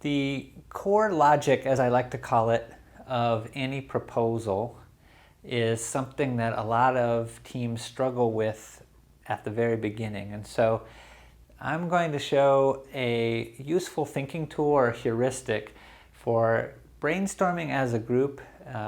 The core logic, as I like to call it, of any proposal is something that a lot of teams struggle with at the very beginning. And so I'm going to show a useful thinking tool or heuristic for brainstorming as a group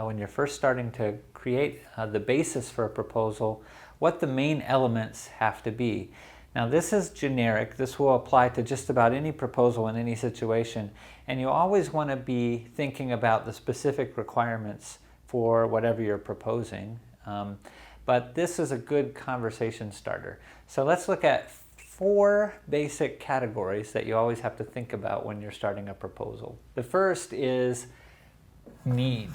when you're first starting to create the basis for a proposal, what the main elements have to be. Now this is generic. This will apply to just about any proposal in any situation, and you always want to be thinking about the specific requirements for whatever you're proposing. But this is a good conversation starter. So let's look at 4 basic categories that you always have to think about when you're starting a proposal. The first is need.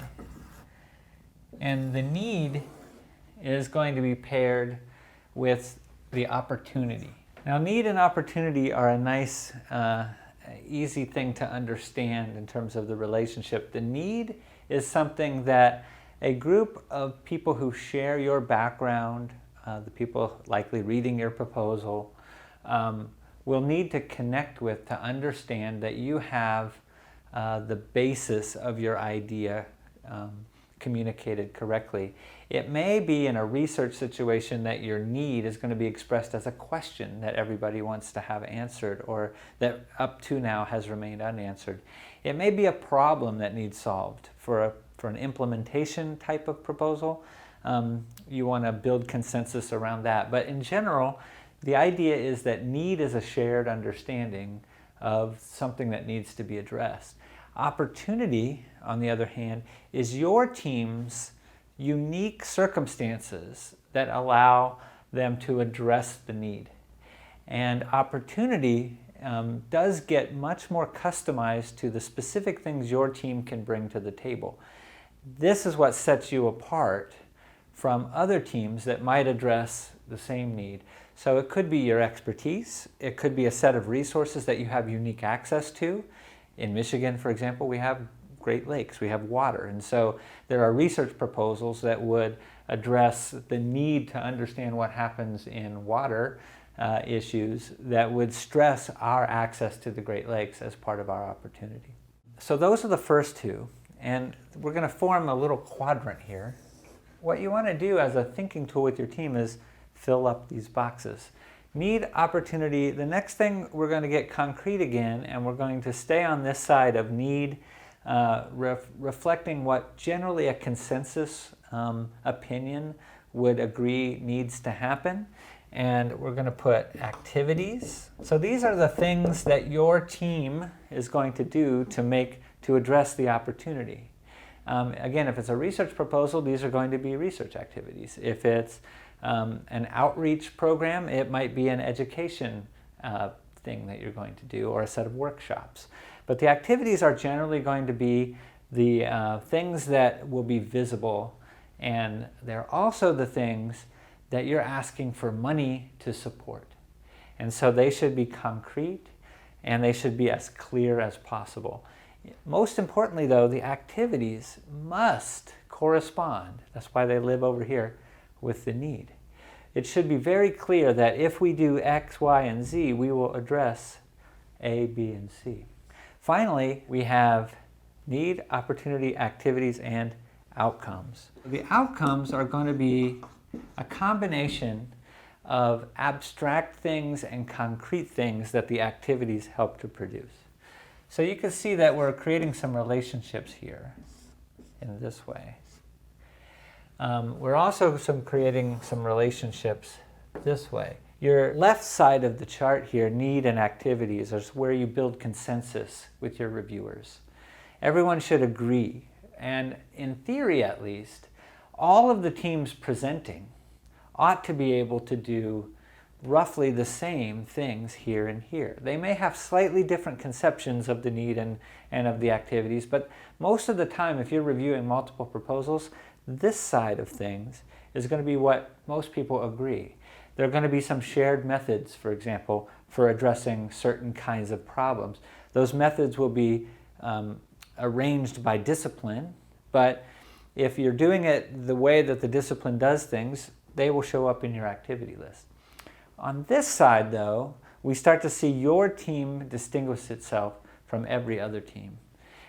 And the need is going to be paired with the opportunity. Now, need and opportunity are a nice, easy thing to understand in terms of the relationship. The need is something that a group of people who share your background, the people likely reading your proposal, will need to connect with to understand that you have the basis of your idea communicated correctly. It may be in a research situation that your need is going to be expressed as a question that everybody wants to have answered, or that up to now has remained unanswered. It may be a problem that needs solved. For an implementation type of proposal, you want to build consensus around that. But in general, the idea is that need is a shared understanding of something that needs to be addressed. Opportunity, on the other hand, is your team's unique circumstances that allow them to address the need. And opportunity does get much more customized to the specific things your team can bring to the table. This is what sets you apart from other teams that might address the same need. So it could be your expertise, it could be a set of resources that you have unique access to. In Michigan, for example, we have Great Lakes, we have water, and so there are research proposals that would address the need to understand what happens in water issues that would stress our access to the Great Lakes as part of our opportunity. So those are the first 2, and we're going to form a little quadrant here. What you want to do as a thinking tool with your team is fill up these boxes. Need, opportunity. The next thing, we're going to get concrete again, and we're going to stay on this side of need, reflecting what generally a consensus opinion would agree needs to happen. And we're going to put activities. So these are the things that your team is going to do to address the opportunity. Again, if it's a research proposal, these are going to be research activities. If it's an outreach program, it might be an education thing that you're going to do, or a set of workshops. But the activities are generally going to be the things that will be visible, and they're also the things that you're asking for money to support. And so they should be concrete, and they should be as clear as possible. Most importantly, though, the activities must correspond, that's why they live over here, with the need. It should be very clear that if we do X, Y, and Z, we will address A, B, and C. Finally, we have need, opportunity, activities, and outcomes. The outcomes are going to be a combination of abstract things and concrete things that the activities help to produce. So you can see that we're creating some relationships here in this way. We're also creating some relationships this way. Your left side of the chart here, need and activities, is where you build consensus with your reviewers. Everyone should agree, and in theory at least, all of the teams presenting ought to be able to do roughly the same things here and here. They may have slightly different conceptions of the need and of the activities, but most of the time, if you're reviewing multiple proposals, this side of things is going to be what most people agree. There are going to be some shared methods, for example, for addressing certain kinds of problems. Those methods will be arranged by discipline, but if you're doing it the way that the discipline does things, they will show up in your activity list. On this side, though, we start to see your team distinguish itself from every other team.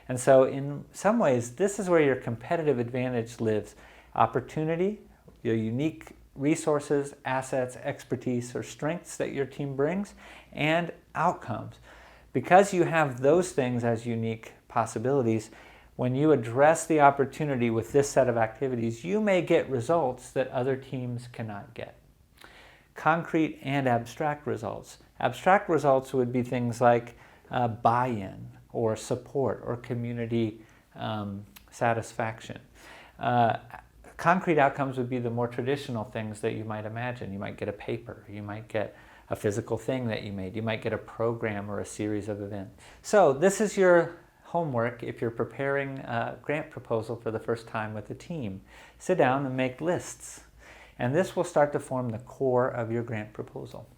And so in some ways, this is where your competitive advantage lives. Opportunity, your unique resources, assets, expertise, or strengths that your team brings, and outcomes. Because you have those things as unique possibilities, when you address the opportunity with this set of activities, you may get results that other teams cannot get. Concrete and abstract results. Abstract results would be things like buy-in or support or community satisfaction. Concrete outcomes would be the more traditional things that you might imagine. You might get a paper, you might get a physical thing that you made, you might get a program or a series of events. So this is your homework if you're preparing a grant proposal for the first time with a team. Sit down and make lists. And this will start to form the core of your grant proposal.